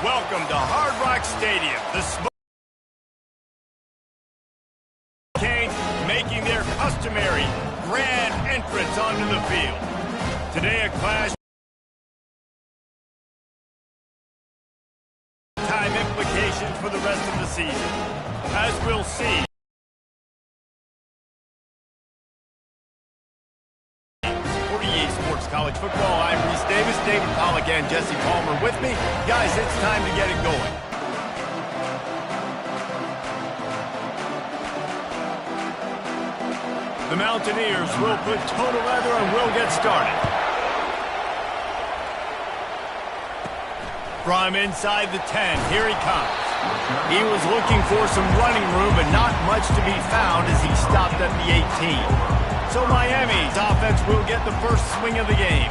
Welcome to Hard Rock Stadium. The Canes making their customary grand entrance onto the field. Today a clash. Time implications for the rest of the season. As we'll see. College football. I'm Reese Davis, David Pollack, and Jesse Palmer with me. Guys, it's time to get it going. The Mountaineers will put toe to leather and will get started. From inside the 10, here he comes. He was looking for some running room, but not much to be found as he stopped at the 18. So Miami's offense will get the first swing of the game.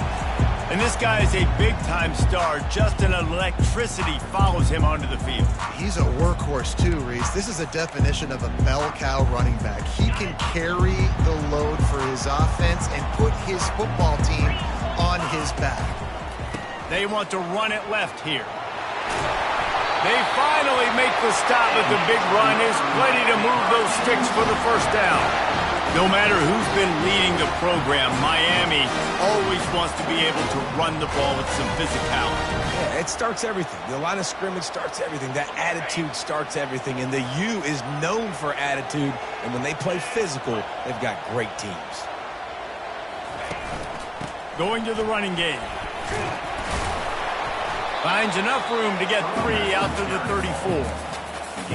And this guy is a big-time star. Just an electricity follows him onto the field. He's a workhorse too, Reese. This is a definition of a bell cow running back. He can carry the load for his offense and put his football team on his back. They want to run it left here. They finally make the stop, but the big run is plenty to move those sticks for the first down. No matter who's been leading the program, Miami always wants to be able to run the ball with some physicality. Yeah, it starts everything. The line of scrimmage starts everything. That attitude starts everything. And the U is known for attitude. And when they play physical, they've got great teams. Going to the running game. Finds enough room to get 3 out to the 34.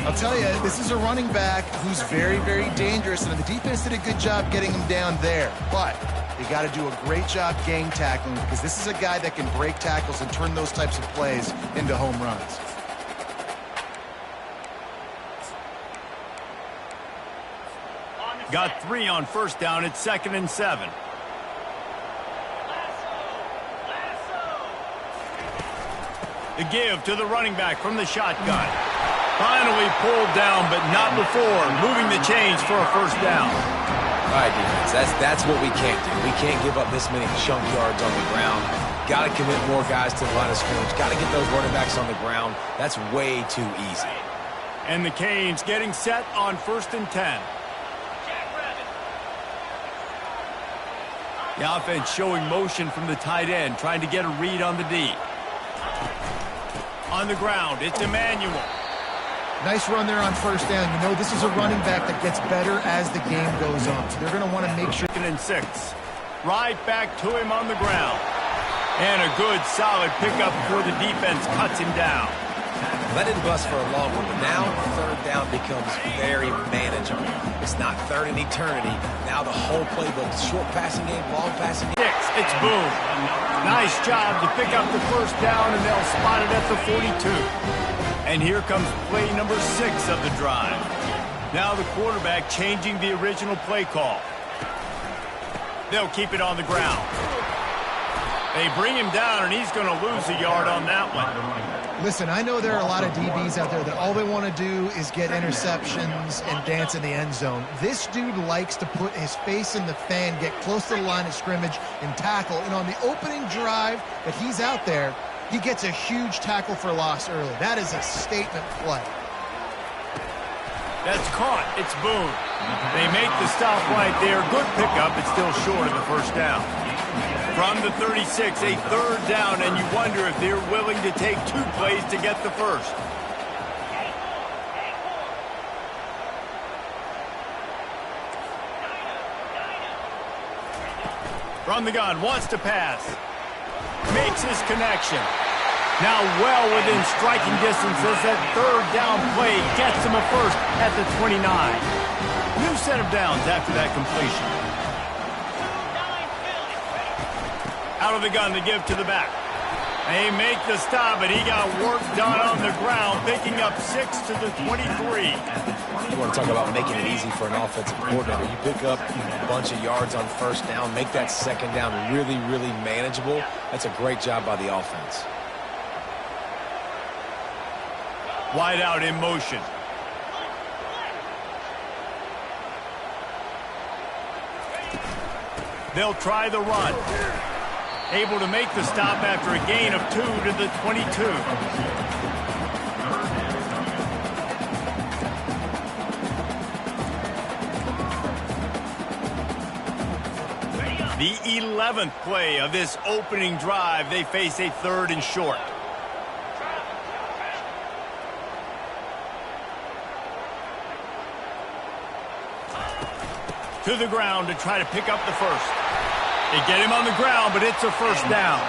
I'll tell you, this is a running back who's very, very dangerous, and the defense did a good job getting him down there. But you got to do a great job game tackling, because this is a guy that can break tackles and turn those types of plays into home runs. Got 3 on first down. It's 2nd and 7. The give to the running back from the shotgun. Finally pulled down, but not before moving the chains for a first down. All right, defense, that's what we can't do. We can't give up this many chunk yards on the ground. Got to commit more guys to the line of scrimmage. Got to get those running backs on the ground. That's way too easy. And the Canes getting set on 1st and 10. The offense showing motion from the tight end, trying to get a read on the D. On the ground, it's Emmanuel. Nice run there on first down. You know, this is a running back that gets better as the game goes on. So they're going to want to make sure. 2nd and 6. Right back to him on the ground. And a good, solid pickup before the defense cuts him down. Let it bust for a long one, but now 3rd down becomes very manageable. It's not 3rd in eternity. Now the whole playbook, short passing game, long passing game. 6, it's boom. Nice job to pick up the first down, and they'll spot it at the 42. And here comes play number 6 of the drive. Now the quarterback changing the original play call. They'll keep it on the ground. They bring him down, and he's going to lose a yard on that one. Listen, I know there are a lot of DBs out there that all they want to do is get interceptions and dance in the end zone. This dude likes to put his face in the fan, get close to the line of scrimmage, and tackle. And on the opening drive that he's out there, he gets a huge tackle for loss early. That is a statement play. That's caught. It's Boone. They make the stop right there. Good pickup, but still short of the first down. From the 36, a 3rd down, and you wonder if they're willing to take 2 plays to get the first. From the gun, wants to pass. Makes his connection. Now well within striking distance as that 3rd down play gets him a first at the 29. New set of downs after that completion. Out of the gun to give to the back. They make the stop, and he got work done on the ground, picking up 6 to the 23. You want to talk about making it easy for an offensive coordinator. You pick up a bunch of yards on first down, make that 2nd down really, really manageable. That's a great job by the offense. Wide out in motion. They'll try the run. Able to make the stop after a gain of 2 to the 22. The 11th play of this opening drive. They face a 3rd and short. To the ground to try to pick up the first. They get him on the ground, but it's a first down.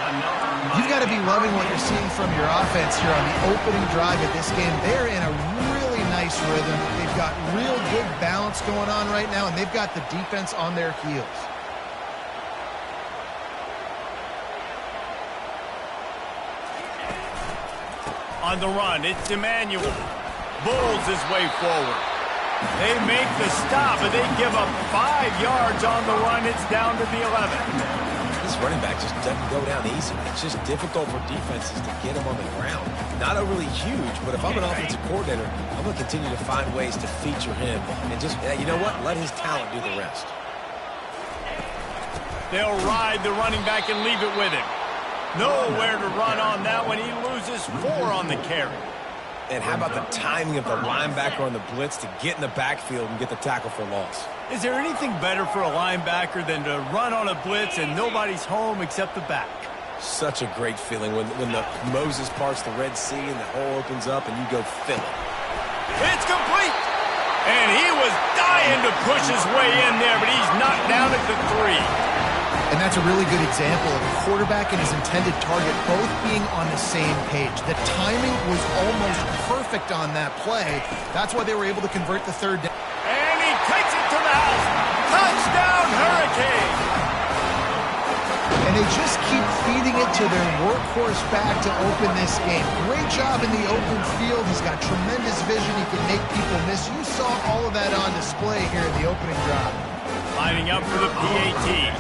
You've got to be loving what you're seeing from your offense here on the opening drive of this game. They're in a really nice rhythm. They've got real good balance going on right now, and they've got the defense on their heels. On the run, it's Emmanuel. Bulls his way forward. They make the stop, but they give up 5 yards on the run. It's down to the 11. This running back just doesn't go down easy. It's just difficult for defenses to get him on the ground. Not overly huge, but if I'm an offensive coordinator, I'm going to continue to find ways to feature him and just, you know what, let his talent do the rest. They'll ride the running back and leave it with him. Nowhere to run on that one. He loses 4 on the carry. And how about the timing of the linebacker on the blitz to get in the backfield and get the tackle for loss? Is there anything better for a linebacker than to run on a blitz and nobody's home except the back? Such a great feeling when the Moses parts the Red Sea and the hole opens up and you go fill it. It's complete! And he was dying to push his way in there, but he's knocked down at the 3. And that's a really good example of a quarterback and his intended target both being on the same page. The timing was almost perfect on that play. That's why they were able to convert the 3rd down. And he takes it to the house. Touchdown, Hurricane! And they just keep feeding it to their workhorse back to open this game. Great job in the open field. He's got tremendous vision. He can make people miss. You saw all of that on display here in the opening drive. Lining up for the PAT.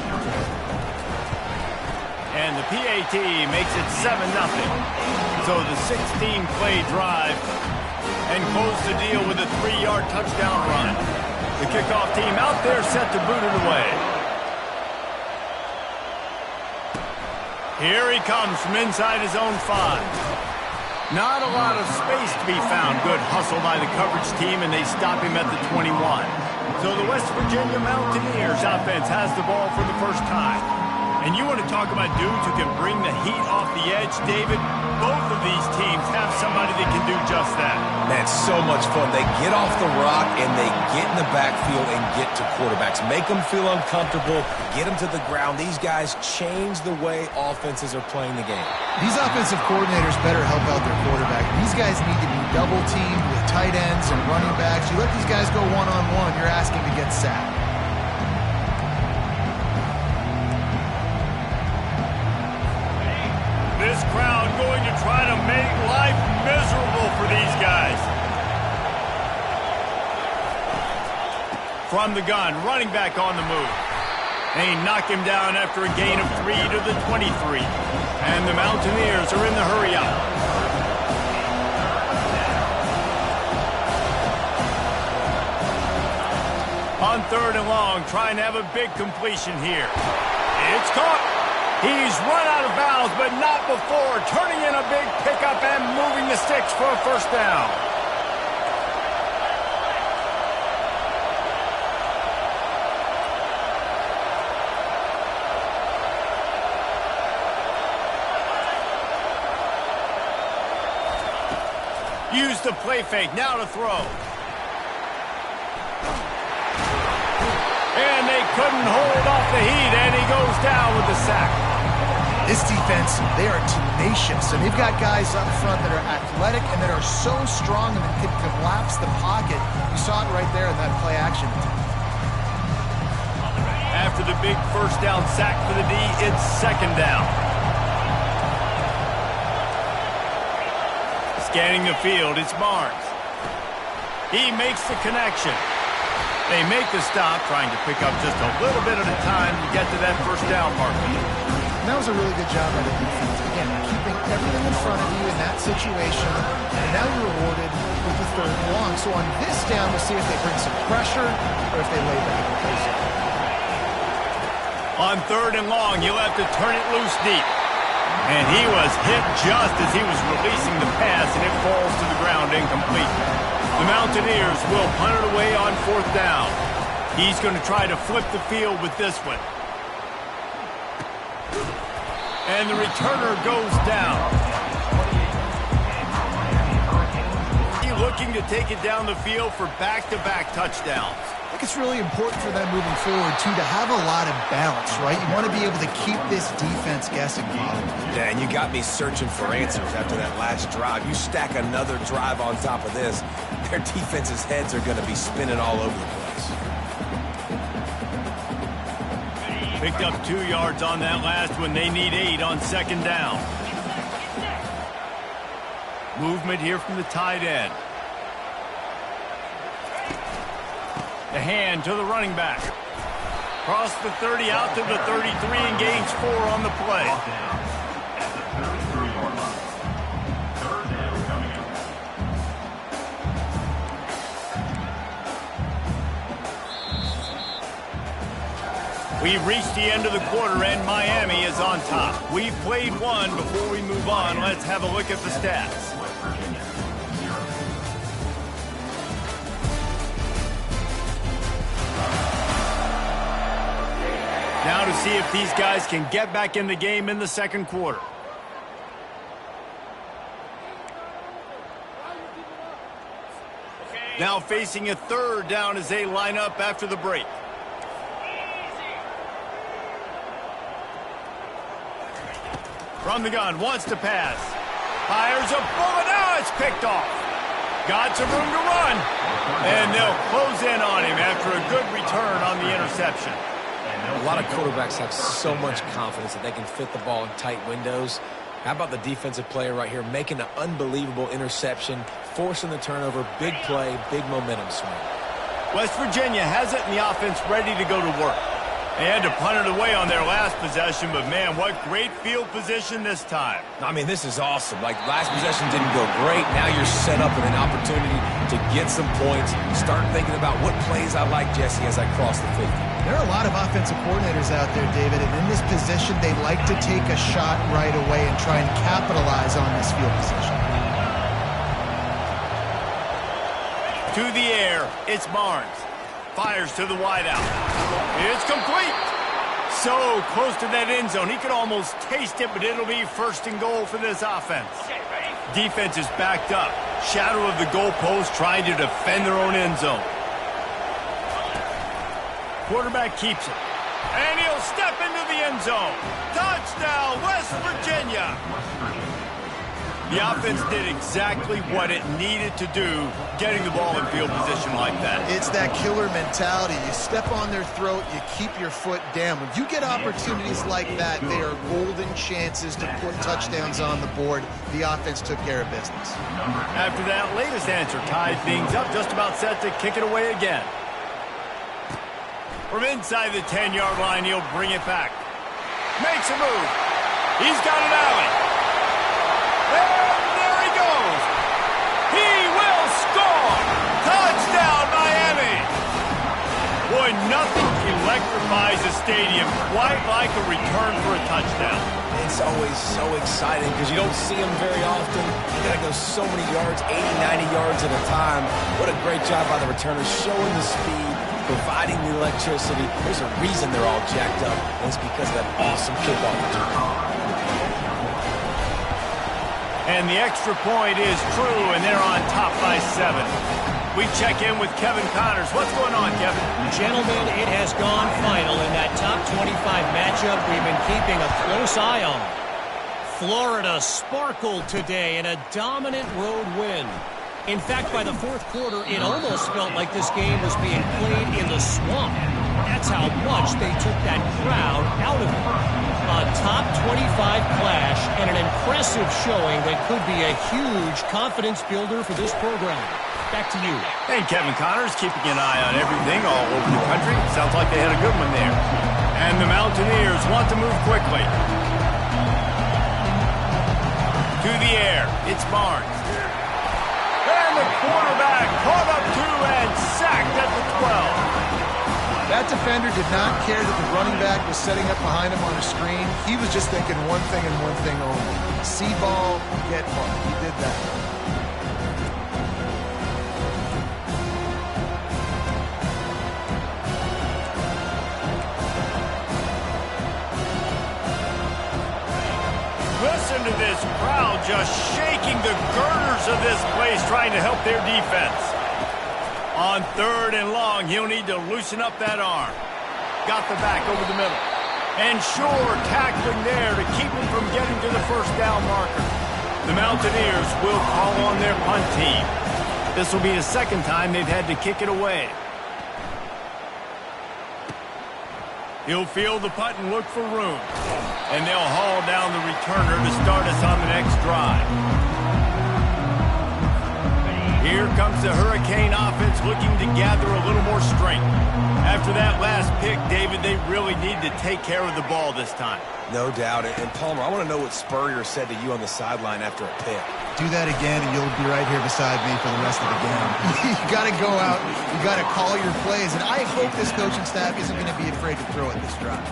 And the PAT makes it 7-0. So the 16-play drive and close the deal with a 3-yard touchdown run. The kickoff team out there set to boot it away. Here he comes from inside his own 5. Not a lot of space to be found. Good hustle by the coverage team, and they stop him at the 21. So the West Virginia Mountaineers offense has the ball for the first time. And you want to talk about dudes who can bring the heat off the edge, David? Both of these teams have somebody that can do just that. That's so much fun. They get off the rock and they get in the backfield and get to quarterbacks. Make them feel uncomfortable, get them to the ground. These guys change the way offenses are playing the game. These offensive coordinators better help out their quarterback. These guys need to be double-teamed with tight ends and running backs. You let these guys go one-on-one, you're asking to get sacked. This crowd going to try to make life miserable for these guys. From the gun, running back on the move. They knock him down after a gain of 3 to the 23. And the Mountaineers are in the hurry up. On 3rd and long, trying to have a big completion here. It's caught. He's run out of bounds, but not before turning in a big pickup and moving the sticks for a first down. Use the play fake, now to throw. And they couldn't hold off the heat, and he goes down with the sack. This defense, they are tenacious, and they've got guys up front that are athletic and that are so strong and that can collapse the pocket. You saw it right there in that play action. After the big first down sack for the D, it's 2nd down. Scanning the field, it's Barnes. He makes the connection. They make the stop, trying to pick up just a little bit at a time to get to that first down marker. And that was a really good job by the defense. Again, keeping everything in front of you in that situation, and now you're rewarded with the 3rd and long. So on this down, we'll see if they bring some pressure or if they lay back and place it. On 3rd and long, you'll have to turn it loose deep. And he was hit just as he was releasing the pass, and it falls to the ground incomplete. The Mountaineers will punt it away on 4th down. He's going to try to flip the field with this one. And the returner goes down. Looking to take it down the field for back-to-back touchdowns. I think it's really important for them moving forward, too, to have a lot of balance, right? You want to be able to keep this defense guessing, Bob. Yeah, and you got me searching for answers after that last drive. You stack another drive on top of this, their defense's heads are going to be spinning all over the place. Picked up 2 yards on that last one. They need 8 on second down. Movement here from the tight end. The hand to the running back. Cross the 30 out to the 33 and gains 4 on the play. We've reached the end of the quarter and Miami is on top. We've played one. Before we move on, let's have a look at the stats. Now to see if these guys can get back in the game in the second quarter. Now facing a third down as they line up after the break. From the gun, wants to pass. Fires a bullet. Now it's picked off. Got some room to run. And they'll close in on him after a good return on the interception. A lot of quarterbacks have so much confidence that they can fit the ball in tight windows. How about the defensive player right here making an unbelievable interception, forcing the turnover, big play, big momentum swing. West Virginia has it in the offense ready to go to work. They had to punt it away on their last possession, but man, what great field position this time. I mean, this is awesome. Like, last possession didn't go great. Now you're set up with an opportunity to get some points. Start thinking about what plays I like, Jesse, as I cross the 50. There are a lot of offensive coordinators out there, David, and in this position, they like to take a shot right away and try and capitalize on this field position. To the air, it's Barnes. Fires to the wideout. It's complete. So close to that end zone. He could almost taste it, but it'll be first and goal for this offense. Defense is backed up. Shadow of the goalpost trying to defend their own end zone. Quarterback keeps it. And he'll step into the end zone. Touchdown, West Virginia. The offense did exactly what it needed to do, getting the ball in field position like that. It's that killer mentality. You step on their throat, you keep your foot down. When you get opportunities like that, they are golden chances to put touchdowns on the board. The offense took care of business. After that latest answer tied things up, just about set to kick it away again. From inside the 10-yard line, he'll bring it back. Makes a move. He's got an alley. And there he goes. He will score. Touchdown, Miami. Boy, nothing electrifies a stadium quite like a return for a touchdown. It's always so exciting because you don't see them very often. You got to go so many yards, 80, 90 yards at a time. What a great job by the returners, showing the speed, providing the electricity. There's a reason they're all jacked up, and it's because of that awesome kickoff return. And the extra point is true, and they're on top by 7. We check in with Kevin Connors. What's going on, Kevin? Gentlemen, it has gone final in that top 25 matchup we've been keeping a close eye on. Florida sparkled today in a dominant road win. In fact, by the fourth quarter, it almost felt like this game was being played in the swamp. That's how much they took that crowd out of it. A top 25 clash and an impressive showing that could be a huge confidence builder for this program. Back to you. And Kevin Connors keeping an eye on everything all over the country. Sounds like they had a good one there. And the Mountaineers want to move quickly. To the air, it's Barnes. And the quarterback caught up to and sacked at the 12. That defender did not care that the running back was setting up behind him on a screen. He was just thinking one thing and one thing only. See ball, get ball. He did that. just shaking the girders of this place trying to help their defense. On 3rd and long, he'll need to loosen up that arm. Got the back over the middle. And sure, tackling there to keep him from getting to the first down marker. The Mountaineers will call on their punt team. This will be the second time they've had to kick it away. He'll field the punt and look for room. And they'll haul down the returner to start us on the next drive. Here comes the Hurricane offense looking to gather a little more strength. After that last pick, David, they really need to take care of the ball this time. No doubt. And Palmer, I want to know what Spurrier said to you on the sideline after a pick. Do that again, and you'll be right here beside me for the rest of the game. You got to go out. You got to call your plays. And I hope this coaching staff isn't going to be afraid to throw at this drive.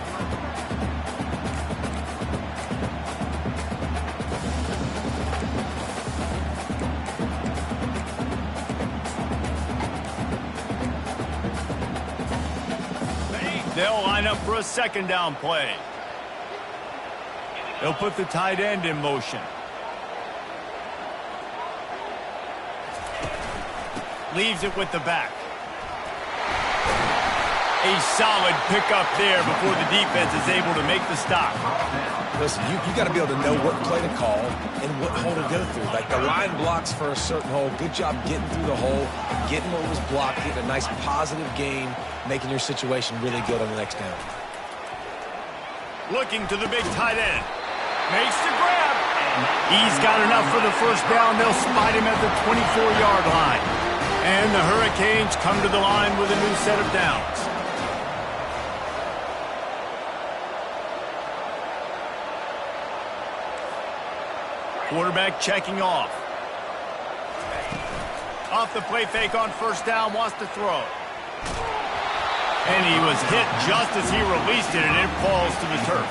They'll line up for a second down play. They'll put the tight end in motion. Leaves it with the back. A solid pickup there before the defense is able to make the stop. Listen, you got to be able to know what play to call and what hole to go through. Like the line blocks for a certain hole. Good job getting through the hole, getting what was blocked, getting a nice positive gain, making your situation really good on the next down. Looking to the big tight end. Makes the grab. He's got enough for the first down. They'll spot him at the 24-yard line. And the Hurricanes come to the line with a new set of downs. Quarterback checking off. Off the play fake on first down, wants to throw. And he was hit just as he released it, and it falls to the turf.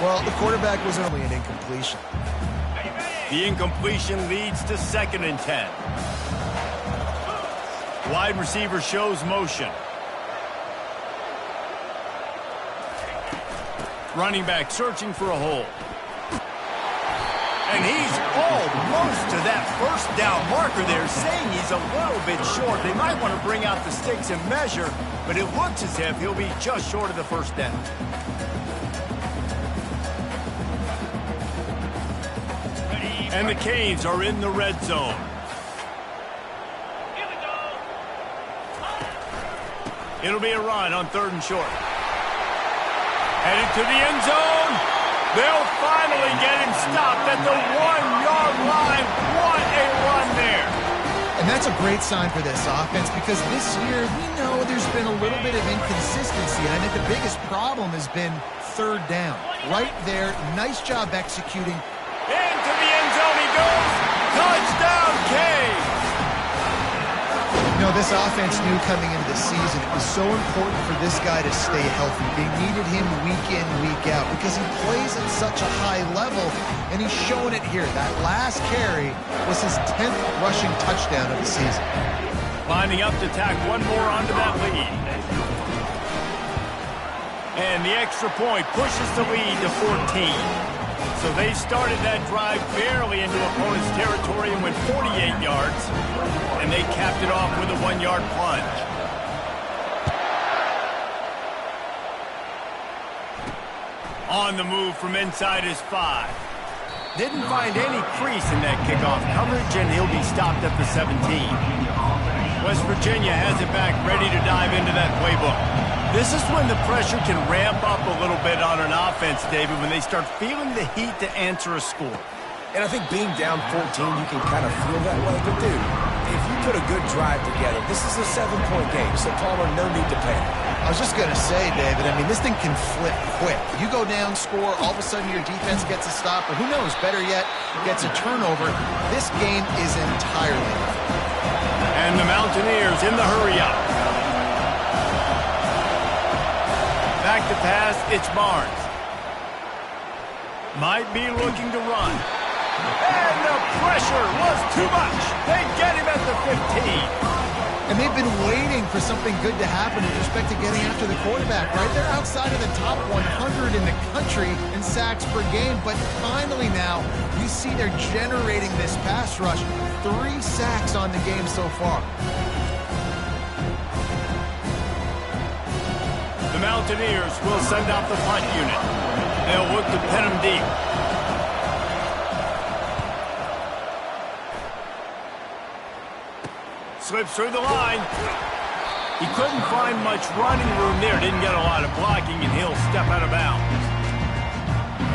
Well, the quarterback was only an incompletion. The incompletion leads to 2nd and 10. Wide receiver shows motion. Running back searching for a hole. And he's almost to that first down marker there, saying he's a little bit short. They might want to bring out the sticks and measure, but it looks as if he'll be just short of the first down. And the Canes are in the red zone. It'll be a run on 3rd and short. Headed to the end zone. They'll finally get him stopped at the 1-yard line. What a run there. And that's a great sign for this offense because this year we know there's been a little bit of inconsistency. And I think the biggest problem has been 3rd down. Right there, nice job executing. Into the end zone he goes. Touchdown, Canes. You know, this offense knew coming into the season it was so important for this guy to stay healthy. They needed him week in, week out because he plays at such a high level, and he's showing it here. That last carry was his 10th rushing touchdown of the season. Lining up to tack one more onto that lead. And the extra point pushes the lead to 14. So they started that drive barely into opponent's territory and went 48 yards. And they capped it off with a 1-yard plunge. On the move from inside his 5. Didn't find any crease in that kickoff coverage, and he'll be stopped at the 17. West Virginia has it back, ready to dive into that playbook. This is when the pressure can ramp up a little bit on an offense, David, when they start feeling the heat to answer a score. And I think being down 14, you can kind of feel that way. But, dude, if you put a good drive together, this is a 7-point game. So, Palmer, no need to panic. I was just going to say, David, I mean, this thing can flip quick. You go down, score, all of a sudden your defense gets a stop, or who knows, better yet, gets a turnover. This game is entirely. And the Mountaineers in the hurry-up. Back to pass, it's Barnes. Might be looking to run. And the pressure was too much. They get him at the 15. And they've been waiting for something good to happen with respect to getting after the quarterback, right? They're outside of the top 100 in the country in sacks per game, but finally now you see they're generating this pass rush. 3 sacks on the game so far. The Mountaineers will send out the punt unit. They'll look to pin them deep. Slips through the line. He couldn't find much running room there. Didn't get a lot of blocking, and he'll step out of bounds.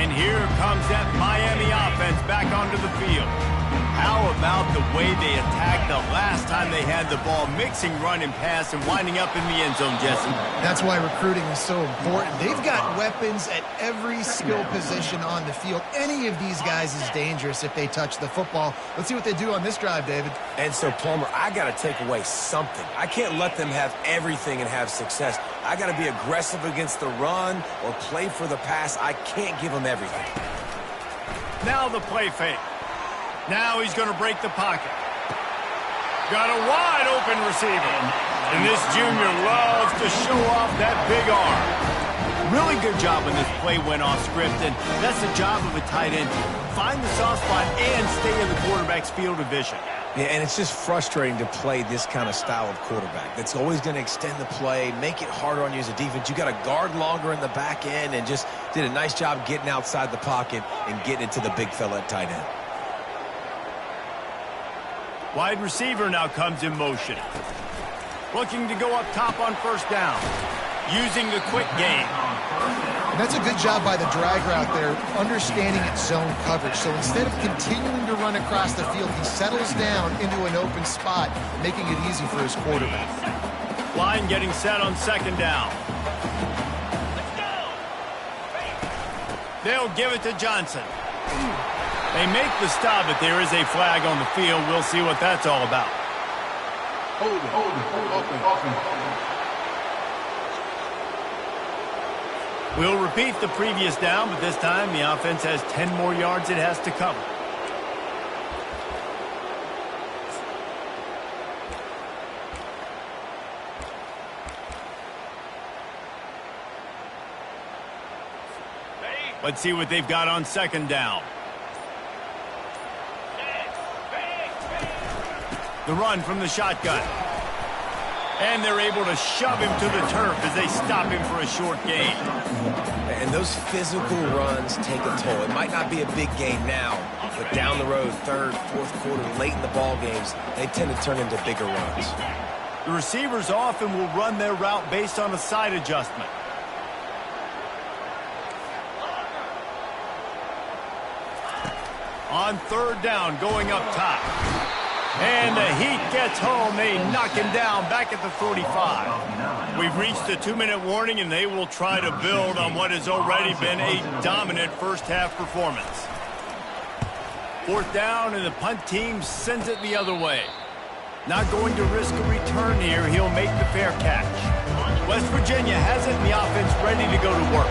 And here comes that Miami offense back onto the field. How about the way they attacked the last time they had the ball, mixing run and pass and winding up in the end zone, Jesse? That's why recruiting is so important. They've got weapons at every skill position on the field. Any of these guys is dangerous if they touch the football. Let's see what they do on this drive, David. And so, Palmer, I got to take away something. I can't let them have everything and have success. I got to be aggressive against the run or play for the pass. I can't give them everything. Now the play fake. Now he's going to break the pocket. Got a wide open receiver. And this junior loves to show off that big arm. Really good job when this play went off script, and that's the job of a tight end. Find the soft spot and stay in the quarterback's field of vision. Yeah, and it's just frustrating to play this kind of style of quarterback. That's always going to extend the play, make it harder on you as a defense. You got to guard longer in the back end, and just did a nice job getting outside the pocket and getting it to the big fella at tight end. Wide receiver now comes in motion. Looking to go up top on first down. Using the quick game. And that's a good job by the drag route there, understanding its zone coverage. So instead of continuing to run across the field, he settles down into an open spot, making it easy for his quarterback. Line getting set on second down. They'll give it to Johnson. They make the stop, but there is a flag on the field. We'll see what that's all about. We'll repeat the previous down, but this time the offense has 10 more yards it has to cover. Let's see what they've got on second down. The run from the shotgun. And they're able to shove him to the turf as they stop him for a short gain. And those physical runs take a toll. It might not be a big gain now, but down the road, third, fourth quarter, late in the ball games, they tend to turn into bigger runs. The receivers often will run their route based on a side adjustment. On third down, going up top. And the heat gets home. They knock him down back at the 45. We've reached the 2-minute warning, and they will try to build on what has already been a dominant first-half performance. Fourth down, and the punt team sends it the other way. Not going to risk a return here. He'll make the fair catch. West Virginia has it, and the offense ready to go to work.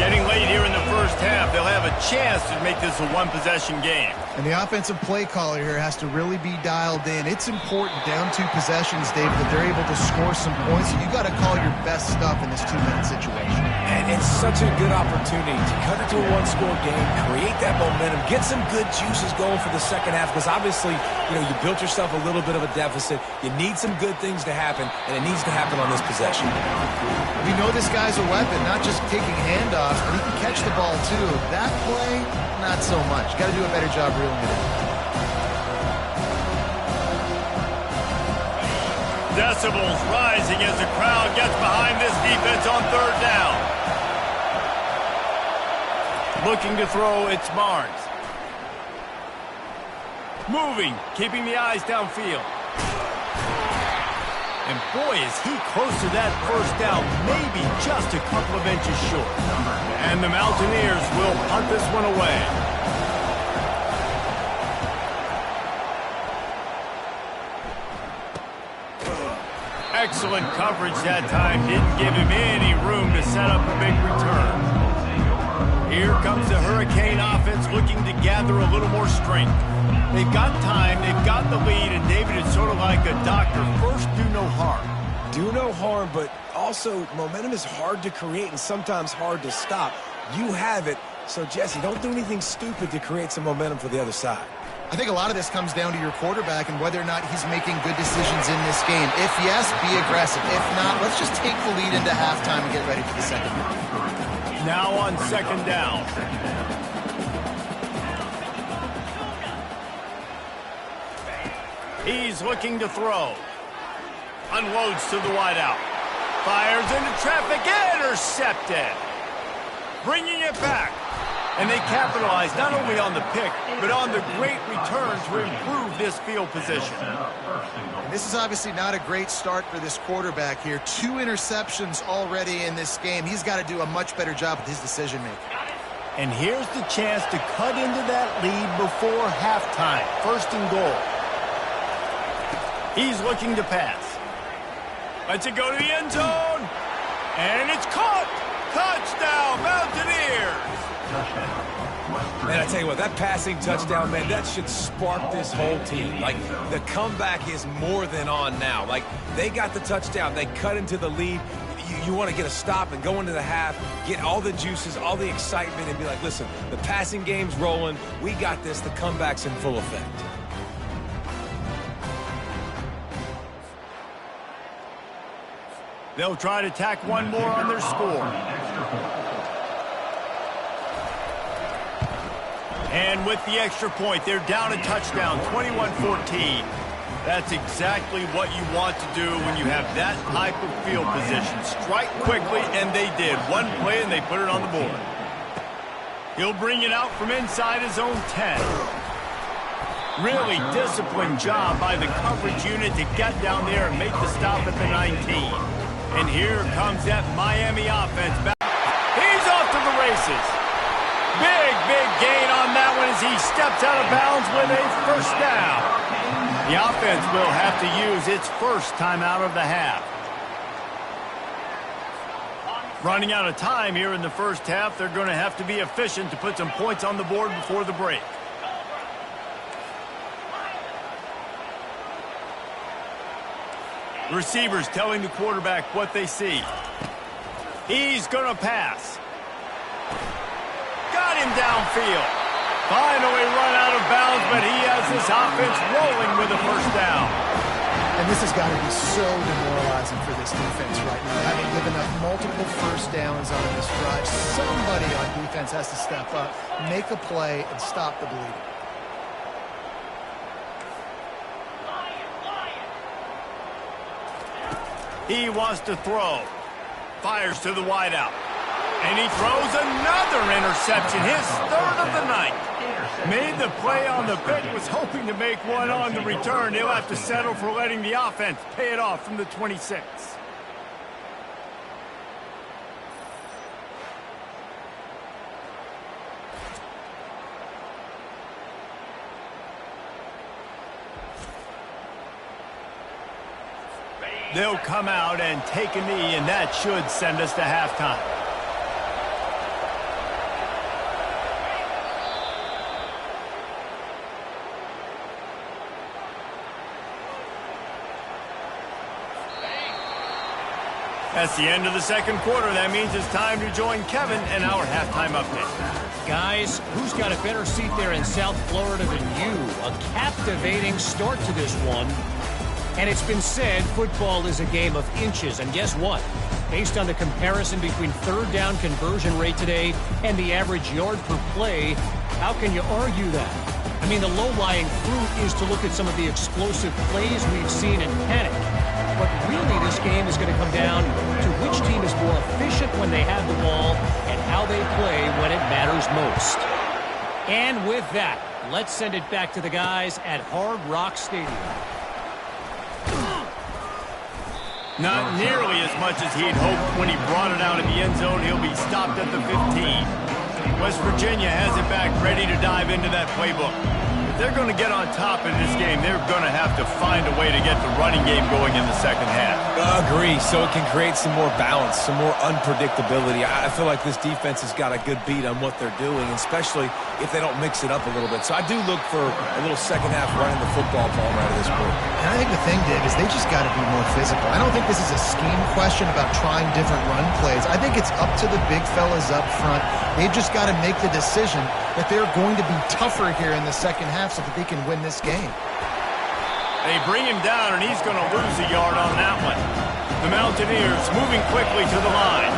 Getting late here in the first half, they'll have a chance to make this a one-possession game. And the offensive play caller here has to really be dialed in. It's important down 2 possessions, David, that they're able to score some points. And you got to call your best stuff in this 2-minute situation. And it's such a good opportunity to cut it to a one-score game, create that momentum, get some good juices going for the second half, because obviously, you know, you built yourself a little bit of a deficit. You need some good things to happen, and it needs to happen on this possession. We know this guy's a weapon, not just taking handoffs, but he can catch the ball too. That play, not so much. Got to do a better job reeling it in. Decibels rising as the crowd gets behind this defense on third down. Looking to throw, it's Barnes. Moving, keeping the eyes downfield. And boy, is he close to that first down, maybe just a couple of inches short. And the Mountaineers will punt this one away. Excellent coverage that time. Didn't give him any room to set up a big return. Here comes the Hurricane offense looking to gather a little more strength. They've got time, they've got the lead, and David is sort of like a doctor. First, do no harm. Do no harm, but also momentum is hard to create and sometimes hard to stop. You have it, so Jesse, don't do anything stupid to create some momentum for the other side. I think a lot of this comes down to your quarterback and whether or not he's making good decisions in this game. If yes, be aggressive. If not, let's just take the lead into halftime and get ready for the second half. Now on second down. He's looking to throw. Unloads to the wideout. Fires into traffic. Intercepted. Bringing it back. And they capitalize not only on the pick, but on the great return to improve this field position. This is obviously not a great start for this quarterback here. 2 interceptions already in this game. He's got to do a much better job with his decision-making. And here's the chance to cut into that lead before halftime. First and goal. He's looking to pass. Lets it go to the end zone. And it's caught. Touchdown, Mountaineers. Man, I tell you what, that passing touchdown, man, that should spark this whole team. Like, the comeback is more than on now. Like, they got the touchdown. They cut into the lead. You want to get a stop and go into the half, get all the juices, all the excitement, and be like, listen, the passing game's rolling. We got this. The comeback's in full effect. They'll try to tack one more on their score. And with the extra point, they're down a touchdown, 21-14. That's exactly what you want to do when you have that type of field position. Strike quickly, and they did. One play, and they put it on the board. He'll bring it out from inside his own 10. Really disciplined job by the coverage unit to get down there and make the stop at the 19. And here comes that Miami offense back. He's off to the races. Big gain on that one as he steps out of bounds with a first down. The offense will have to use its first timeout of the half. Running out of time here in the first half, they're going to have to be efficient to put some points on the board before the break. Receivers telling the quarterback what they see. He's going to pass. Got him downfield. Finally run out of bounds, but he has this offense rolling with a first down. And this has got to be so demoralizing for this defense right now. Having given up multiple first downs on this drive, somebody on defense has to step up, make a play, and stop the bleeding. He wants to throw. Fires to the wideout. And he throws another interception, his third of the night. Made the play on the pick, was hoping to make one on the return. He'll have to settle for letting the offense pay it off from the 26. They'll come out and take a knee, and that should send us to halftime. That's the end of the second quarter. That means it's time to join Kevin and our halftime update. Guys, who's got a better seat there in South Florida than you? A captivating start to this one. And it's been said football is a game of inches. And guess what? Based on the comparison between third down conversion rate today and the average yard per play, how can you argue that? I mean, the low-lying fruit is to look at some of the explosive plays we've seen in panic. But really, this game is going to come down to which team is more efficient when they have the ball and how they play when it matters most. And with that, let's send it back to the guys at Hard Rock Stadium. Not nearly as much as he'd hoped when he brought it out in the end zone. He'll be stopped at the 15. West Virginia has it back, ready to dive into that playbook. If they're going to get on top of this game, they're going to have to find a way to get the running game going in the second half. Agree, so it can create some more balance, some more unpredictability. I feel like this defense has got a good beat on what they're doing, especially if they don't mix it up a little bit. So I do look for a little second half running the football ball out of this group. And I think the thing, Dave, is they just got to be more physical. I don't think this is a scheme question about trying different run plays. I think it's up to the big fellas up front. They've just got to make the decision that they're going to be tougher here in the second half so that they can win this game. They bring him down, and he's going to lose a yard on that one. The Mountaineers moving quickly to the line.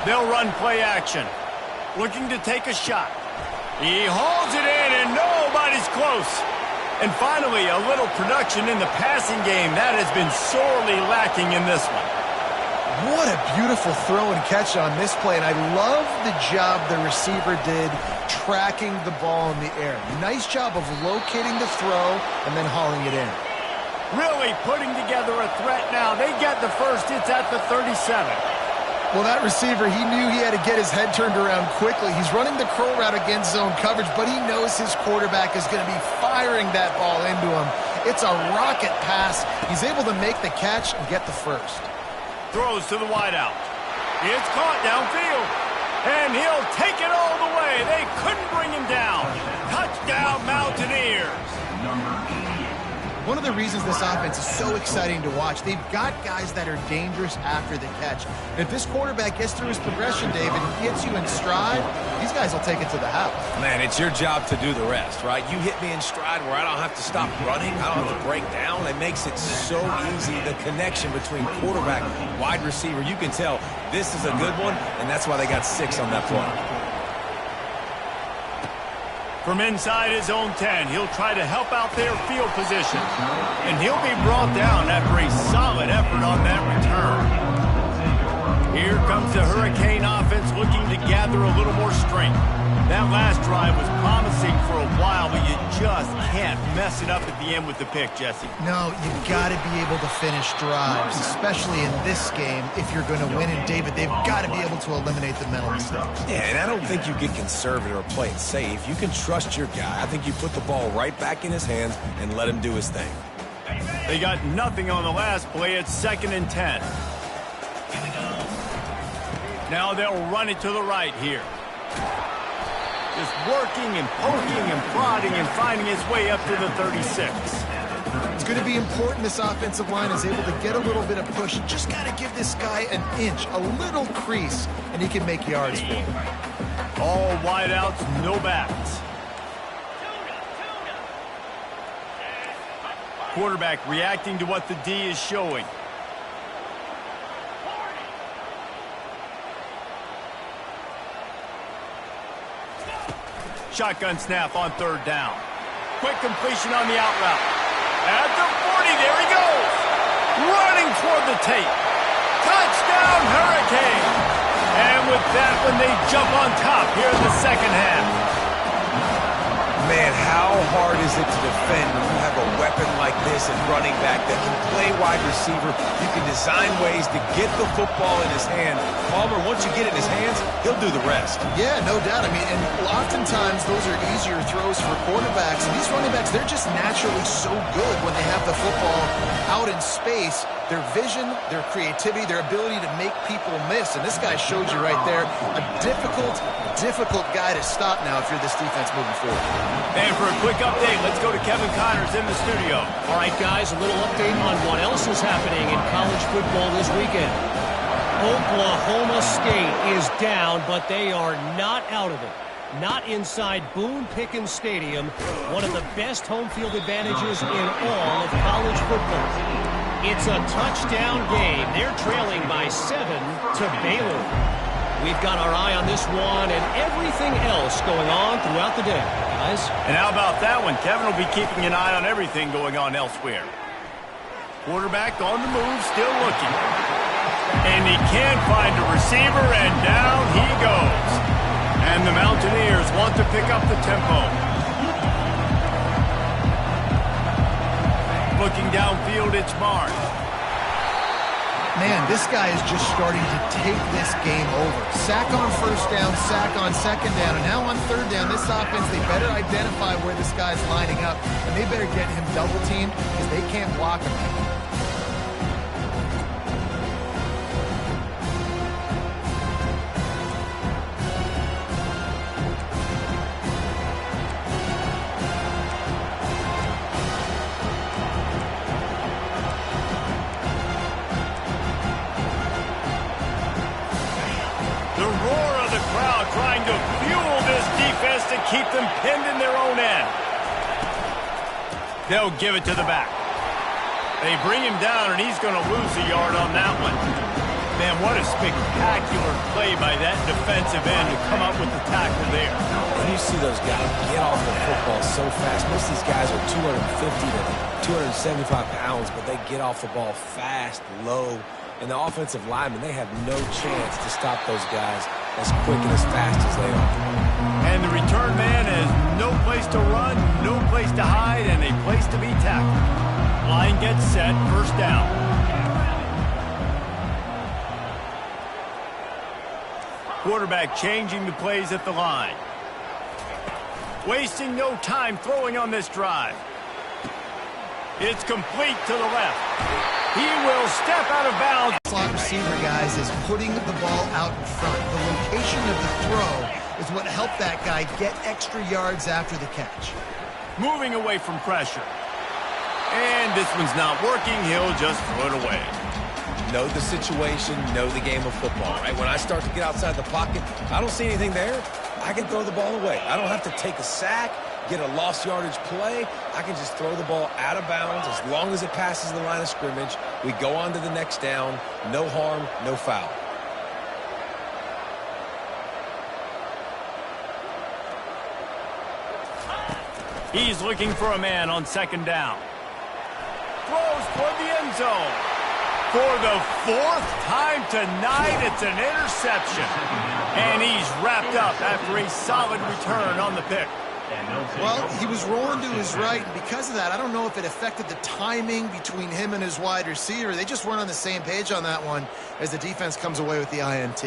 They'll run play action. Looking to take a shot. He hauls it in, and nobody's close. And finally, a little production in the passing game. That has been sorely lacking in this one. What a beautiful throw and catch on this play, and I love the job the receiver did tracking the ball in the air. Nice job of locating the throw and then hauling it in. Really putting together a threat now. They get the first. It's at the 37. Well, that receiver, he knew he had to get his head turned around quickly. He's running the curl route against zone coverage, but he knows his quarterback is going to be firing that ball into him. It's a rocket pass. He's able to make the catch and get the first. Throws to the wideout. It's caught downfield. And he'll take it all the way. They couldn't bring him down. Touchdown, Mountaineers. One of the reasons this offense is so exciting to watch, they've got guys that are dangerous after the catch. And if this quarterback gets through his progression, David, and gets you in stride, these guys will take it to the house. Man, it's your job to do the rest, right? You hit me in stride where I don't have to stop running. I don't have to break down. It makes it so easy, the connection between quarterback, wide receiver. You can tell this is a good one, and that's why they got 6 on that play. From inside his own 10, he'll try to help out their field position. And he'll be brought down after a solid effort on that return. Here comes the Hurricane offense looking to gather a little more strength. That last drive was promising for a while, but you just can't mess it up at the end with the pick, Jesse. No, you've got to be able to finish drives, especially in this game if you're going to win. And, David, they've got to be able to eliminate the mental mistakes. Yeah, and I don't think you get conservative or play it safe. You can trust your guy. I think you put the ball right back in his hands and let him do his thing. They got nothing on the last play. It's 2nd and 10. Now they'll run it to the right here. Just working and poking and prodding and finding his way up to the 36. It's going to be important this offensive line is able to get a little bit of push. Just got to give this guy an inch, a little crease, and he can make yards for him. All wideouts, no backs. Quarterback reacting to what the D is showing. Shotgun snap on 3rd down. Quick completion on the out route. At the 40, there he goes. Running toward the tape. Touchdown, Hurricane. And with that one, they jump on top here in the second half. Man, how hard is it to defend when you have a weapon like this and running back that can play wide receiver? You can design ways to get the football in his hand. Palmer, once you get it in his hands, he'll do the rest. Yeah, no doubt. I mean, and oftentimes those are easier throws for quarterbacks. And these running backs, they're just naturally so good when they have the football out in space. Their vision, their creativity, their ability to make people miss. And this guy showed you right there, a difficult guy to stop now if you're this defense moving forward. And for a quick update, let's go to Kevin Connors in the studio. All right, guys, a little update on what else is happening in college football this weekend. Oklahoma State is down, but they are not out of it. Not inside Boone Pickens Stadium, one of the best home field advantages in all of college football. It's a touchdown game. They're trailing by 7 to Baylor. We've got our eye on this one and everything else going on throughout the day, guys. And how about that one? Kevin will be keeping an eye on everything going on elsewhere. Quarterback on the move, still looking. And he can't find a receiver, and down he goes. And the Mountaineers want to pick up the tempo. Looking downfield, it's Mark. Man, this guy is just starting to take this game over. Sack on first down, sack on second down, and now on third down, this offense, they better identify where this guy's lining up, and they better get him double-teamed because they can't block him. To keep them pinned in their own end. They'll give it to the back. They bring him down, and he's going to lose a yard on that one. Man, what a spectacular play by that defensive end to come up with the tackle there. When you see those guys get off the football so fast, most of these guys are 250 to 275 pounds, but they get off the ball fast, low, and the offensive linemen, they have no chance to stop those guys as quick and as fast as they are. And the return man has no place to run, no place to hide, and a place to be tackled. Line gets set, first down. Quarterback changing the plays at the line. Wasting no time throwing on this drive. It's complete to the left. He will step out of bounds. Slot receiver, guys, is putting the ball out in front. The location of the throw is what helped that guy get extra yards after the catch. Moving away from pressure. And this one's not working. He'll just throw it away. Know the situation, know the game of football, right? When I start to get outside the pocket, I don't see anything there, I can throw the ball away. I don't have to take a sack, get a lost yardage play. I can just throw the ball out of bounds as long as it passes the line of scrimmage. We go on to the next down. No harm, no foul. He's looking for a man on second down. Throws toward the end zone. For the fourth time tonight, it's an interception. And he's wrapped up after a solid return on the pick. Well, he was rolling to his right, and because of that, I don't know if it affected the timing between him and his wide receiver. They just weren't on the same page on that one as the defense comes away with the INT.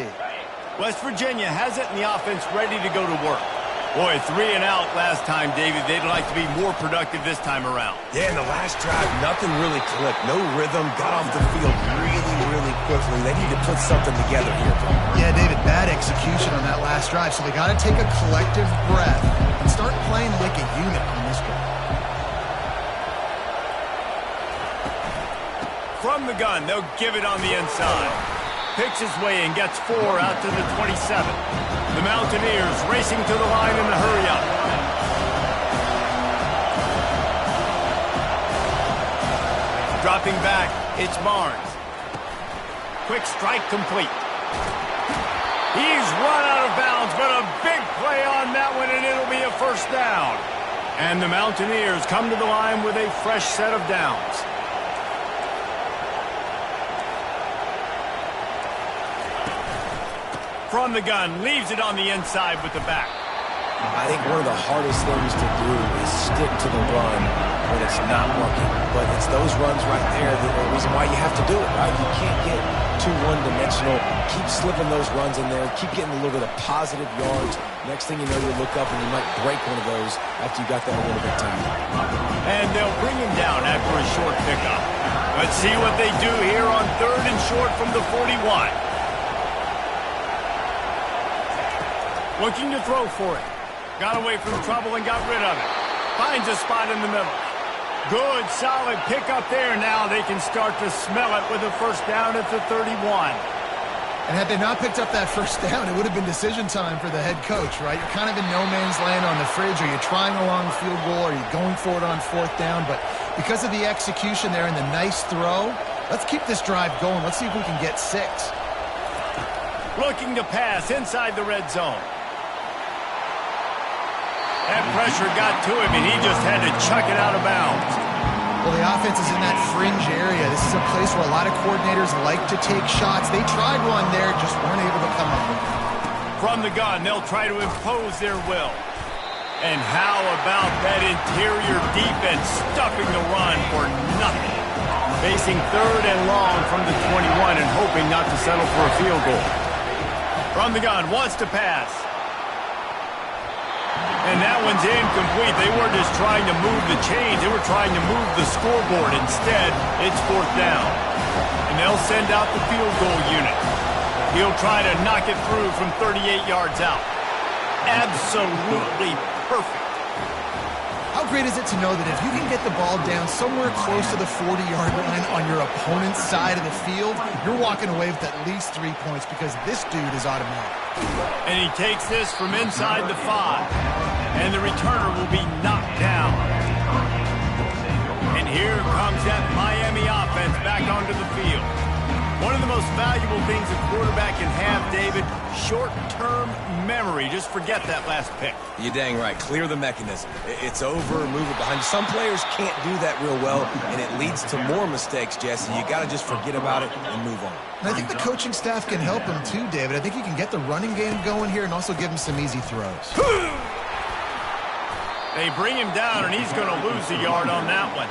West Virginia has it, and the offense ready to go to work. Boy, 3 and out last time, David. They'd like to be more productive this time around. Yeah, in the last drive, nothing really clicked. No rhythm. Got off the field really quickly. They need to put something together here, Paul. Yeah, David, bad execution on that last drive. So they got to take a collective breath and start playing like a unit on this drive. From the gun, they'll give it on the inside. Picks his way and gets 4 out to the 27. The Mountaineers racing to the line in a hurry-up. Dropping back, it's Barnes. Quick strike complete. He's run out of bounds, but a big play on that one, and it'll be a first down. And the Mountaineers come to the line with a fresh set of downs. From the gun, leaves it on the inside with the back. I think one of the hardest things to do is stick to the run when it's not working. But it's those runs right there that are the reason why you have to do it, right? You can't get too one-dimensional. Keep slipping those runs in there. Keep getting a little bit of positive yards. Next thing you know, you look up and you might break one of those after you got that a little bit time. And they'll bring him down after a short pickup. Let's see what they do here on 3rd and short from the 41. Looking to throw for it. Got away from trouble and got rid of it. Finds a spot in the middle. Good, solid pickup there. Now they can start to smell it with a first down at the 31. And had they not picked up that first down, it would have been decision time for the head coach, right? You're kind of in no man's land on the fridge. Are you trying a long field goal? Are you going for it on 4th down? But because of the execution there and the nice throw, let's keep this drive going. Let's see if we can get 6. Looking to pass inside the red zone. That pressure got to him, and he just had to chuck it out of bounds. Well, the offense is in that fringe area. This is a place where a lot of coordinators like to take shots. They tried one there, just weren't able to come up with it. From the gun, they'll try to impose their will. And how about that interior defense stuffing the run for nothing? Facing 3rd and long from the 21 and hoping not to settle for a field goal. From the gun, wants to pass. And that one's incomplete. They weren't just trying to move the chains. They were trying to move the scoreboard. Instead, it's 4th down. And they'll send out the field goal unit. He'll try to knock it through from 38 yards out. Absolutely perfect. How great is it to know that if you can get the ball down somewhere close to the 40-yard line on your opponent's side of the field, you're walking away with at least 3 points because this dude is automatic. And he takes this from inside the 5. And the returner will be knocked down. And here comes that Miami offense back onto the field. One of the most valuable things a quarterback can have, David, short-term memory. Just forget that last pick. You're dang right. Clear the mechanism. It's over, move it behind you. Some players can't do that real well, and it leads to more mistakes, Jesse. You got to just forget about it and move on. And I think the coaching staff can help him too, David. I think he can get the running game going here and also give him some easy throws. They bring him down, and he's going to lose a yard on that one.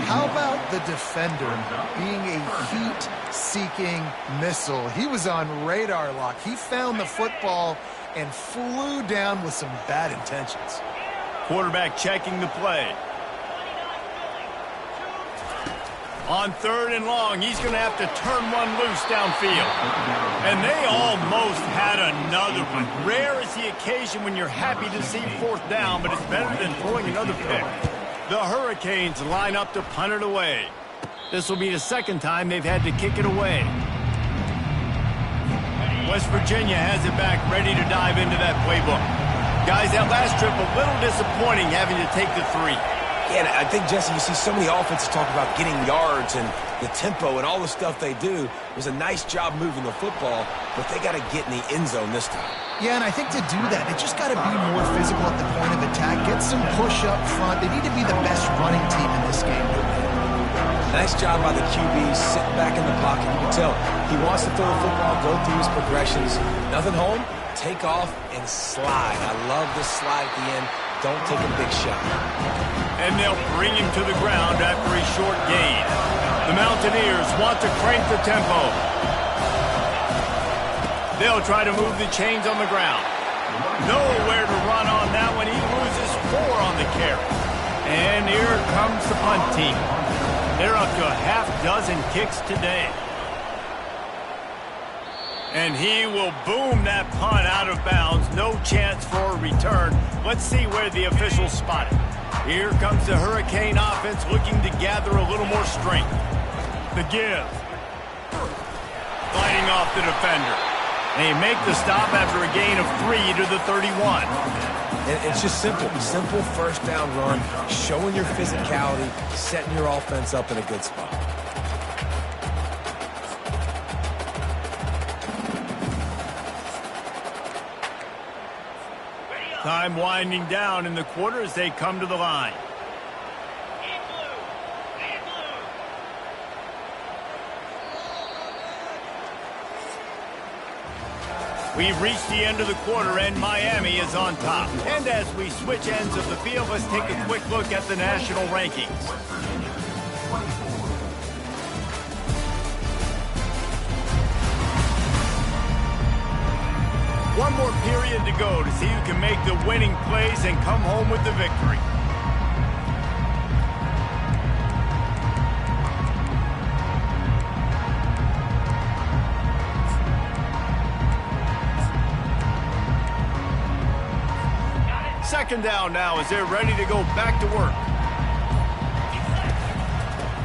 How about the defender being a heat-seeking missile? He was on radar lock. He found the football and flew down with some bad intentions. Quarterback checking the play. On 3rd and long, he's going to have to turn one loose downfield. And they almost had another one. Rare is the occasion when you're happy to see 4th down, but it's better than throwing another pick. The Hurricanes line up to punt it away. This will be the 2nd time they've had to kick it away. West Virginia has it back, ready to dive into that playbook. Guys, that last trip a little disappointing having to take the 3. Yeah, I think, Jesse, you see so many offenses talk about getting yards and the tempo and all the stuff they do. It was a nice job moving the football, but they got to get in the end zone this time. Yeah, and I think to do that, they just got to be more physical at the point of attack, get some push up front. They need to be the best running team in this game. Nice job by the QB, sitting back in the pocket. You can tell he wants to throw the football, go through his progressions. Nothing home, take off and slide. I love this slide at the end. Don't take a big shot. And they'll bring him to the ground after a short gain. The Mountaineers want to crank the tempo. They'll try to move the chains on the ground. Nowhere to run on that one. He loses 4 on the carry. And here comes the punt team. They're up to a half-dozen kicks today. And he will boom that punt out of bounds. No chance for a return. Let's see where the officials spot it. Here comes the Hurricane offense looking to gather a little more strength. The give. Fighting off the defender. They make the stop after a gain of 3 to the 31. And it's just simple. Simple 1st down run, showing your physicality, setting your offense up in a good spot. Time winding down in the quarter as they come to the line. We've reached the end of the quarter, and Miami is on top. And as we switch ends of the field, let's take a quick look at the national rankings. One more period to go to see who can make the winning plays and come home with the victory. Second down now as they're ready to go back to work.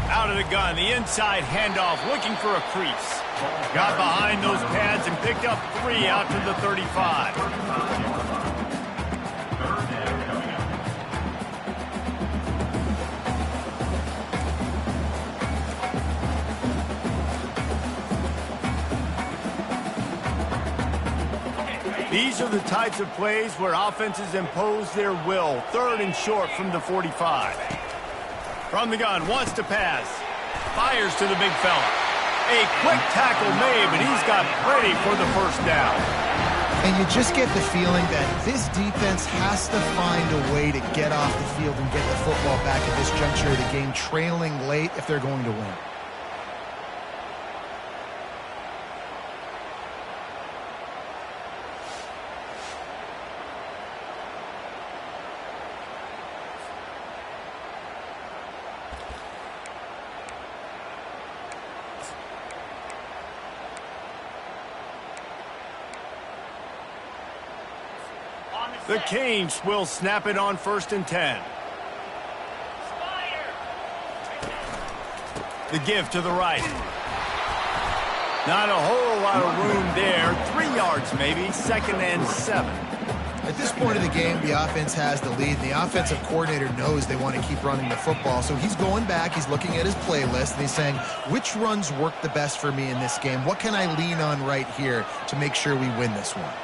Out of the gun, the inside handoff, looking for a crease. Got behind those pads and picked up 3 out to the 35. These are the types of plays where offenses impose their will. 3rd and short from the 45. From the gun, wants to pass. Fires to the big fella. A quick tackle made, but he's got plenty for the 1st down. And you just get the feeling that this defense has to find a way to get off the field and get the football back at this juncture of the game, trailing late if they're going to win. The Canes will snap it on 1st and 10. The give to the right. Not a whole lot of room there. 3 yards maybe. 2nd and 7. At this point of the game, the offense has the lead. The offensive coordinator knows they want to keep running the football. So he's going back, he's looking at his playlist, and he's saying, which runs work the best for me in this game? What can I lean on right here to make sure we win this one?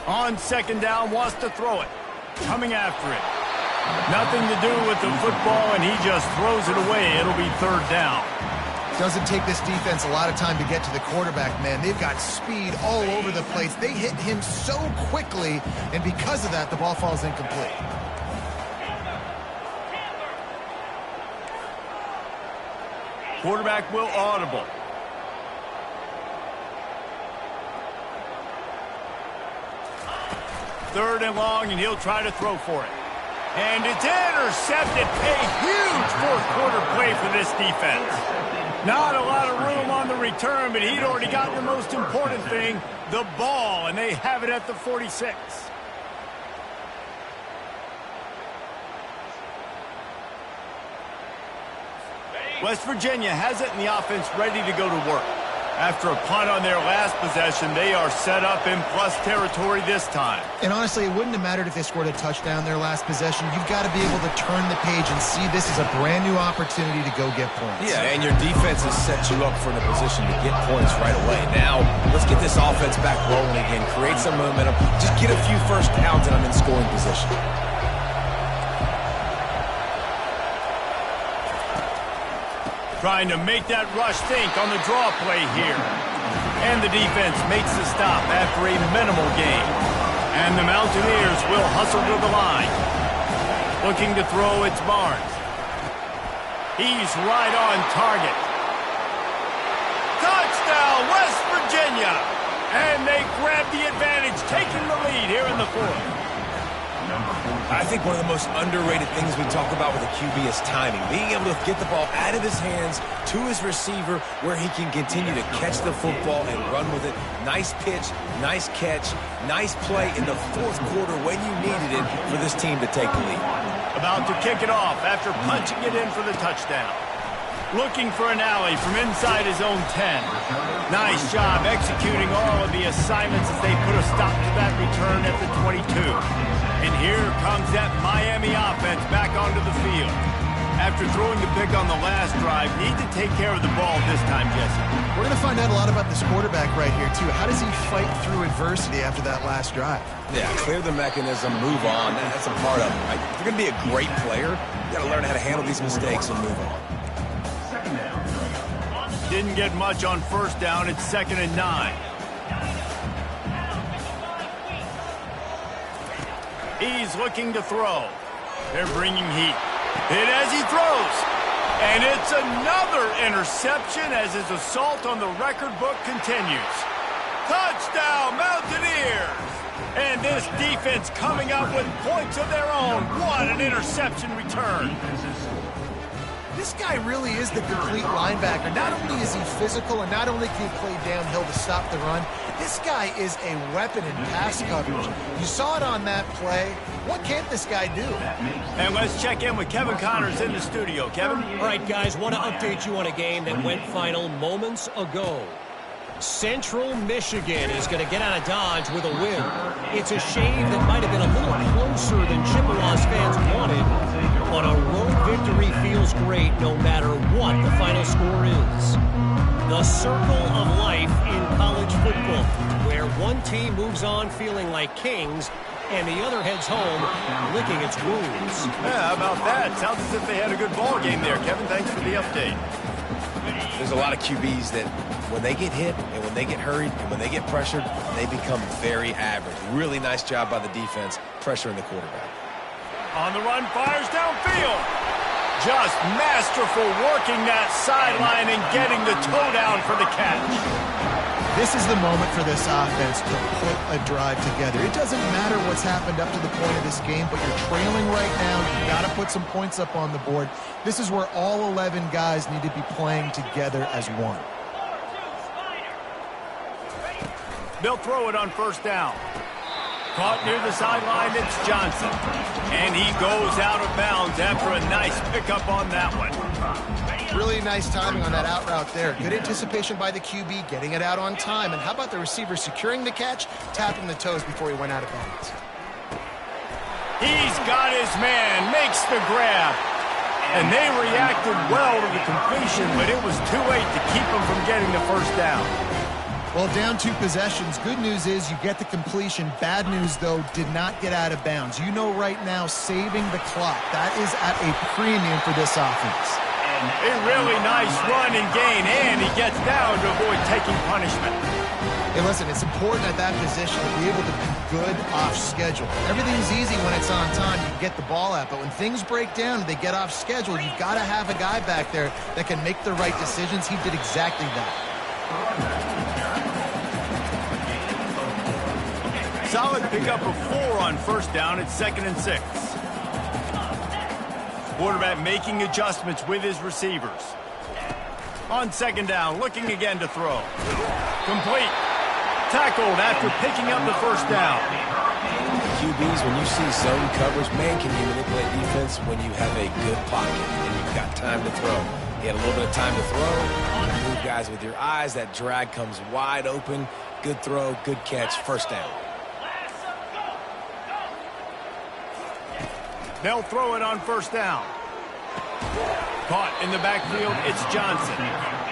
On 2nd down, wants to throw it. Coming after it. Nothing to do with the football, and he just throws it away. It'll be 3rd down. Doesn't take this defense a lot of time to get to the quarterback, man. They've got speed all over the place. They hit him so quickly, and because of that, the ball falls incomplete. Quarterback will audible. Third and long, and he'll try to throw for it. And it's intercepted. A huge 4th quarter play for this defense. Not a lot of room on the return, but he'd already got the most important thing, the ball, and they have it at the 46. West Virginia has it, and the offense ready to go to work. After a punt on their last possession, they are set up in plus territory this time. And honestly, it wouldn't have mattered if they scored a touchdown their last possession. You've got to be able to turn the page and see this is a brand new opportunity to go get points. Yeah, and your defense has set you up for the position to get points right away. Now, let's get this offense back rolling again, create some momentum, just get a few first downs and I'm in scoring position. Trying to make that rush think on the draw play here. And the defense makes the stop after a minimal gain. And the Mountaineers will hustle to the line. Looking to throw, it's Barnes. He's right on target. Touchdown, West Virginia! And they grab the advantage, taking the lead here in the 4th. I think one of the most underrated things we talk about with a QB is timing. Being able to get the ball out of his hands to his receiver where he can continue to catch the football and run with it. Nice pitch, nice catch, nice play in the 4th quarter when you needed it for this team to take the lead. About to kick it off after punching it in for the touchdown. Looking for an alley from inside his own 10. Nice job executing all of the assignments as they put a stop to that return at the 22. And here comes that Miami offense back onto the field. After throwing the pick on the last drive, need to take care of the ball this time, Jesse. We're going to find out a lot about this quarterback right here, too. How does he fight through adversity after that last drive? Yeah, clear the mechanism, move on. That's a part of it. Right? If you're going to be a great player, you got to learn how to handle these mistakes and move on. Didn't get much on 1st down. It's 2nd and 9. He's looking to throw. They're bringing heat. Hit as he throws. And it's another interception as his assault on the record book continues. Touchdown, Mountaineers! And this defense coming up with points of their own. What an interception return. This guy really is the complete linebacker. Not only is he physical and not only can he play downhill to stop the run, this guy is a weapon in pass coverage. You saw it on that play. What can't this guy do? And let's check in with Kevin Connors in the studio. Kevin? All right, guys, want to update you on a game that went final moments ago. Central Michigan is going to get out of Dodge with a win. It's a shame that might have been a little closer than Chippewa's fans wanted, but a road victory feels great no matter what the final score is. The circle of life in college football, where one team moves on feeling like kings and the other heads home licking its wounds. Yeah, how about that? Sounds as if they had a good ball game there, Kevin. Thanks for the update. There's a lot of QBs that when they get hit and when they get hurried and when they get pressured, they become very average. Really nice job by the defense pressuring the quarterback. On the run, fires downfield. Just masterful working that sideline and getting the toe down for the catch. This is the moment for this offense to put a drive together. It doesn't matter what's happened up to the point of this game, but you're trailing right now. You've got to put some points up on the board. This is where all 11 guys need to be playing together as one. They'll throw it on first down. Caught near the sideline, it's Johnson. And he goes out of bounds after a nice pickup on that one. Really nice timing on that out route there. Good anticipation by the QB, getting it out on time. And how about the receiver securing the catch, tapping the toes before he went out of bounds? He's got his man, makes the grab. And they reacted well to the completion, but it was too late to keep him from getting the first down. Well, down 2 possessions. Good news is you get the completion. Bad news, though, did not get out of bounds. You know right now, saving the clock. That is at a premium for this offense. A really nice run and gain, and he gets down to avoid taking punishment. Hey, listen, it's important at that position to be able to be good off schedule. Everything's easy when it's on time. You can get the ball out, but when things break down and they get off schedule, you've got to have a guy back there that can make the right decisions. He did exactly that. Solid pickup of 4 on first down at 2nd and 6. Quarterback making adjustments with his receivers. On 2nd down, looking again to throw. Complete. Tackled after picking up the first down. QBs, when you see zone coverage, man, can you manipulate defense when you have a good pocket and you've got time to throw. He had a little bit of time to throw. You move guys with your eyes. That drag comes wide open. Good throw, good catch, first down. They'll throw it on first down. Caught in the backfield, it's Johnson.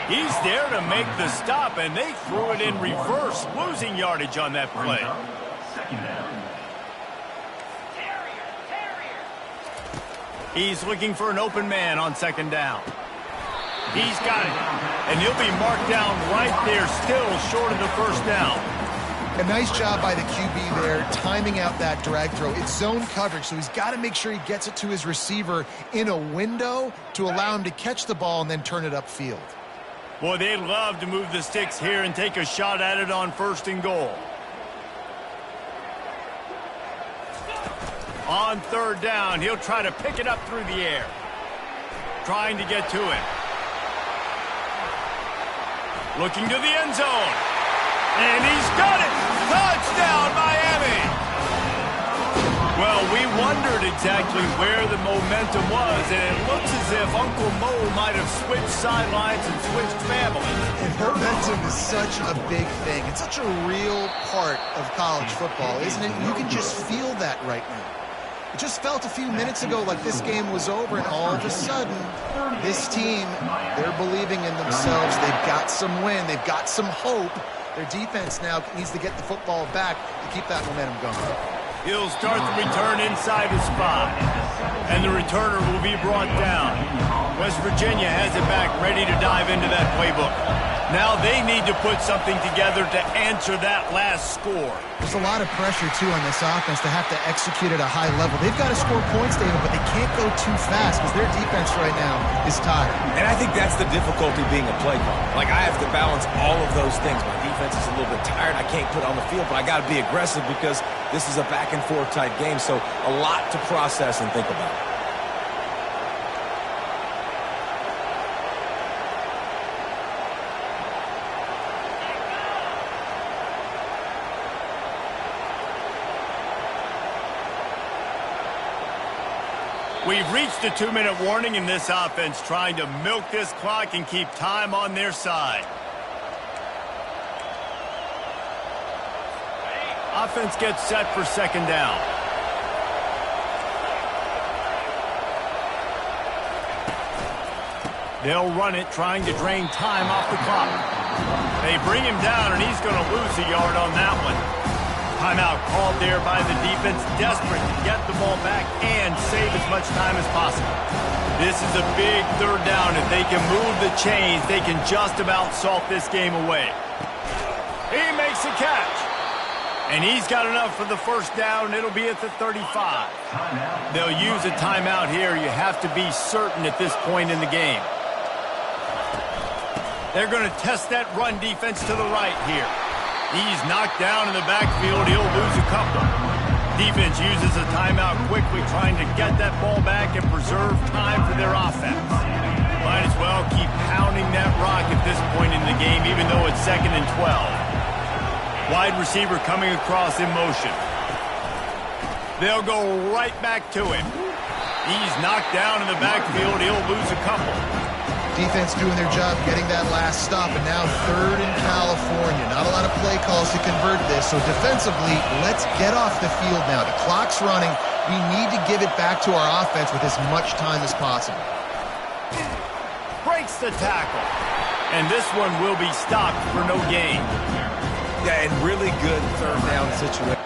He's there to make the stop, and they threw it in reverse, losing yardage on that play. He's looking for an open man on 2nd down. He's got it, and he'll be marked down right there, still short of the first down. A nice job by the QB there, timing out that drag throw. It's zone coverage, so he's got to make sure he gets it to his receiver in a window to allow him to catch the ball and then turn it upfield. Boy, they'd love to move the sticks here and take a shot at it on 1st and goal. On 3rd down, he'll try to pick it up through the air. Trying to get to it. Looking to the end zone. And he's got it! Touchdown, Miami! Well, we wondered exactly where the momentum was, and it looks as if Uncle Mo might have switched sidelines and switched families. And momentum is such a big thing. It's such a real part of college football, isn't it? You can just feel that right now. It just felt a few minutes ago like this game was over, and all of a sudden, this team, they're believing in themselves. They've got some wind. They've got some hope. Their defense now needs to get the football back to keep that momentum going. He'll start the return inside his spot, and the returner will be brought down. West Virginia has it back, ready to dive into that playbook. Now they need to put something together to answer that last score. There's a lot of pressure, too, on this offense to have to execute at a high level. They've got to score points, David, but they can't go too fast because their defense right now is tired. And I think that's the difficulty being a play caller. Like, I have to balance all of those things. My defense is a little bit tired. I can't put it on the field, but I got to be aggressive because this is a back-and-forth type game, so a lot to process and think about. We've reached a 2-minute warning in this offense, trying to milk this clock and keep time on their side. Offense gets set for 2nd down. They'll run it, trying to drain time off the clock. They bring him down, and he's going to lose a yard on that one. Timeout called there by the defense, desperate to get the ball back and save as much time as possible. This is a big third down. If they can move the chains, they can just about salt this game away. He makes a catch. And he's got enough for the first down. It'll be at the 35. They'll use a timeout here. You have to be certain at this point in the game. They're going to test that run defense to the right here. He's knocked down in the backfield. He'll lose a couple. Defense uses a timeout quickly, trying to get that ball back and preserve time for their offense. Might as well keep pounding that rock at this point in the game, even though it's 2nd and 12. Wide receiver coming across in motion. They'll go right back to him. He's knocked down in the backfield. He'll lose a couple. Defense doing their job, getting that last stop, and now 3rd in California. Not a lot of play calls to convert this, so defensively, let's get off the field now. The clock's running. We need to give it back to our offense with as much time as possible. Breaks the tackle. And this one will be stopped for no gain. Yeah, and really good third down situation.